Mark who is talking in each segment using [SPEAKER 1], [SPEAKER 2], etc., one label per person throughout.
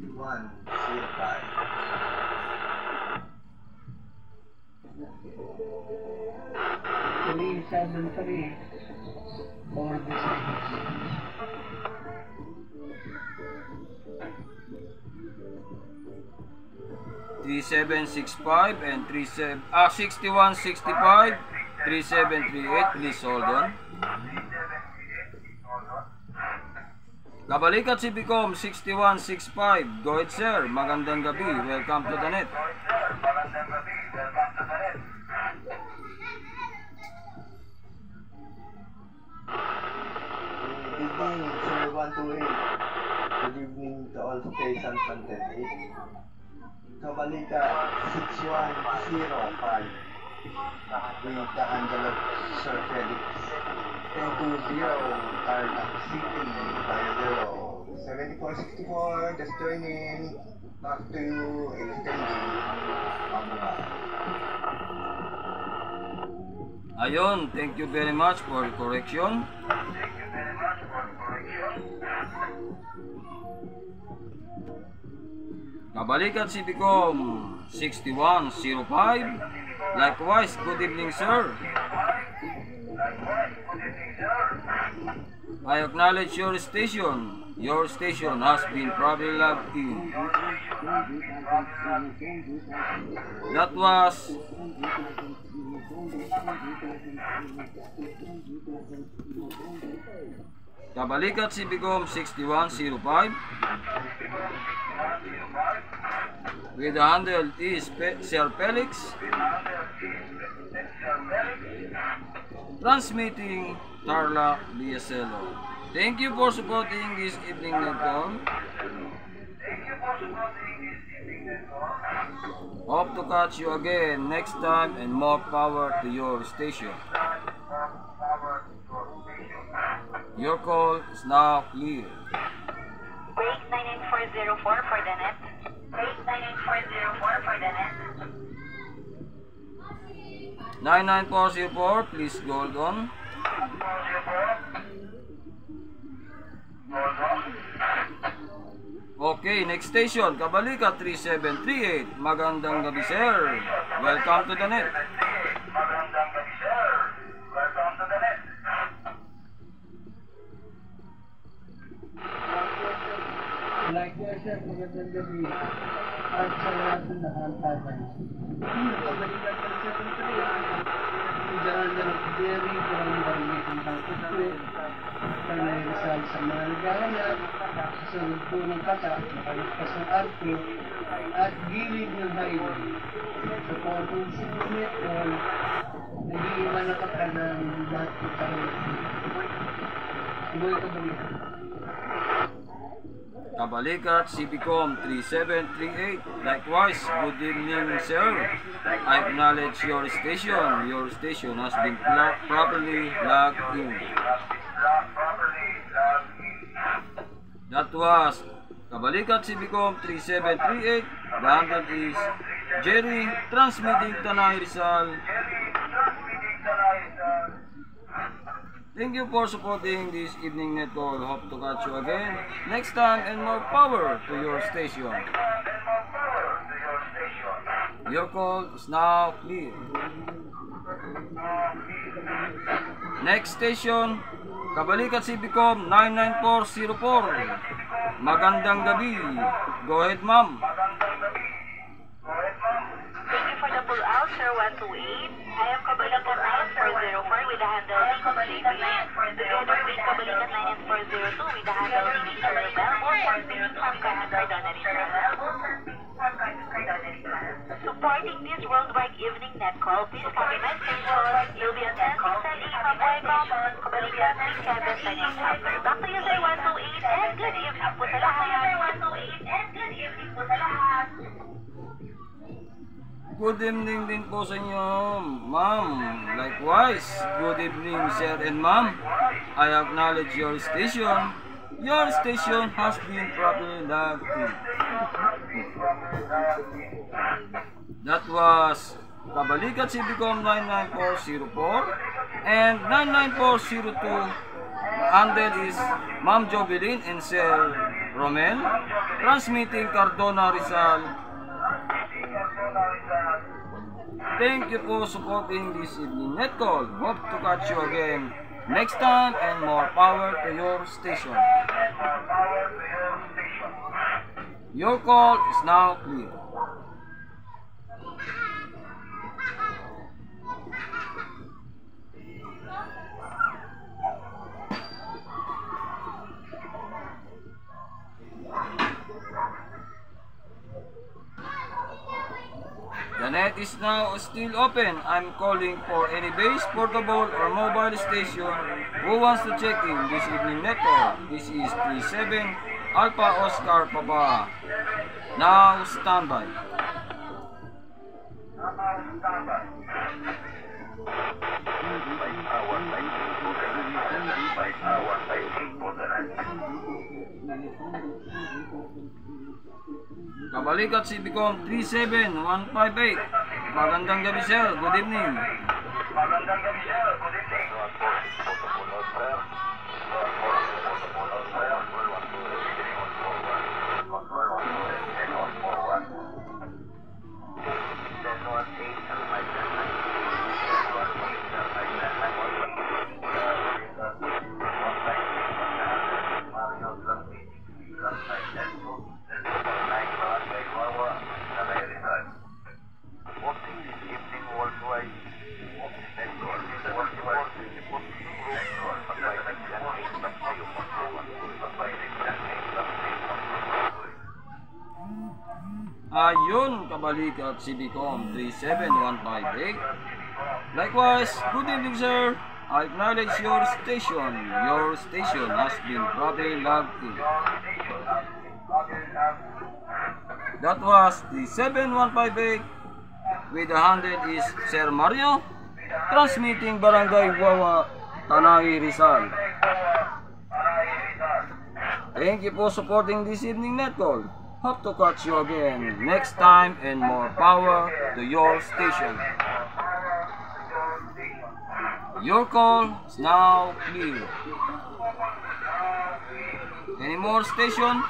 [SPEAKER 1] 373 for the series.
[SPEAKER 2] 3765 and 6165 3738. Please hold on. Kabalikat si Bicom 6165. Go ahead sir, magandang gabi. Welcome to the net.
[SPEAKER 3] Good evening, Sir 128. Good evening to all stations on 10-8. Kabalika 6105 with the handle of Sir Felix. 1020 Tarlac City by 7464. Just joining. Back to you extending.
[SPEAKER 2] Ayun, thank you very much for correction. Kabalikat si Bicom 6105. Likewise, good evening sir. I acknowledge your station. Your station has been properly logged in. That was Kabalikat si Bicom 6105. With the handle is Sir Felix. Transmitting Tarlac DSLO. Thank you for supporting this evening network. Hope to catch you again next time and more power to your station. Your call is now clear.
[SPEAKER 4] Break 99404 for the net. Break 99404 for the net.
[SPEAKER 2] 99404, please hold on. Okay, next station, Kabalikat 3738. Magandang gabi sir. Welcome to the net.
[SPEAKER 1] Likewise sir, magandang gabi. At sa lahat ng nakaantagan. Kabalikat 373. Diyan na ng Jerry, barang-barang ang pangkutwe. Tanay Rizal sa mga naghahanap. Susunod po ng kata, nakalagpas ng arko. At gilid ng highway. Sa portong sinunit o nag-iiwan na kata ng lahat ng tao. Iboy kabalikat.
[SPEAKER 2] Kabalikat, CPCOM 3738. Likewise, good evening sir. I acknowledge your station. Your station has been properly logged in. That was Kabalikat, CPCOM 3738. The handle is Jerry, transmitting Tanay Rizal. Thank you for supporting this evening network. Hope to catch you again next time and more power to your station. Your call is now clear. Next station, Kabalikat CPCOM 99404. Magandang gabi. Go ahead ma'am.
[SPEAKER 4] Thank you for the pull out, Sir 128. I am Kabalikat 9404 with the handle CCB. Together with Kabalikat 9402 with the handle CCB or 402 from Cardona Rizal. Supporting this worldwide evening net call, please copy my station. You'll be attending sa Lima Boycom, Kabalikat 3738. Back to you, Sir 128, and good evening po sa lahat.
[SPEAKER 2] Good evening din po sa inyo, ma'am. Likewise, good evening sir and ma'am. I acknowledge your station. Your station has been properly logged in. That was Kabalikat CPCOM 99404 and 99402. The handle is Ma'am Jovelyn and Sir Romel, transmitting Cardona Rizal. Thank you for supporting this evening net call. Hope to catch you again next time and more power to your station. Your call is now clear. The net is now still open. I'm calling for any base, portable, or mobile station who wants to check in this evening net call. This is 37 Alpha Oscar Papa. Now standby. Kabalikat si Bicom 37158. Magandang gabi sir, good evening.
[SPEAKER 5] Magandang gabi sir, good evening.
[SPEAKER 2] Ayun, kabalikat si Bicom 37158. Likewise, good evening sir. I acknowledge your station. Your station has been properly logged in. That was the 7158 with the handle is Sir Mario, transmitting Barangay Wawa, Tanay Rizal. Thank you for supporting this evening net call. Hope to catch you again next time and more power to your station. Your call is now clear. Any more station?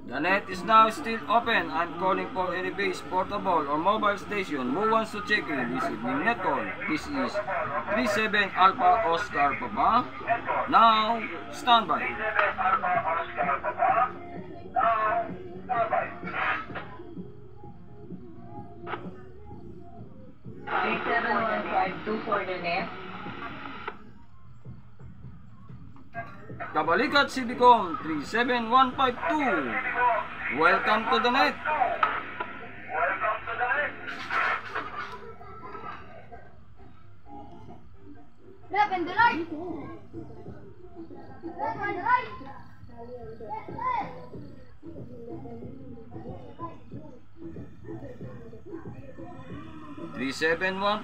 [SPEAKER 2] The net is now still open. I'm calling for any base, portable, or mobile station who wants to check in this evening net call. This is 37 Alpha Oscar Papa. Now, standby.
[SPEAKER 5] 37152 for the net.
[SPEAKER 2] Kabalikat si Bicom 37152. Welcome to the net.
[SPEAKER 6] Grab and the light. Grab and the light.
[SPEAKER 2] 37152.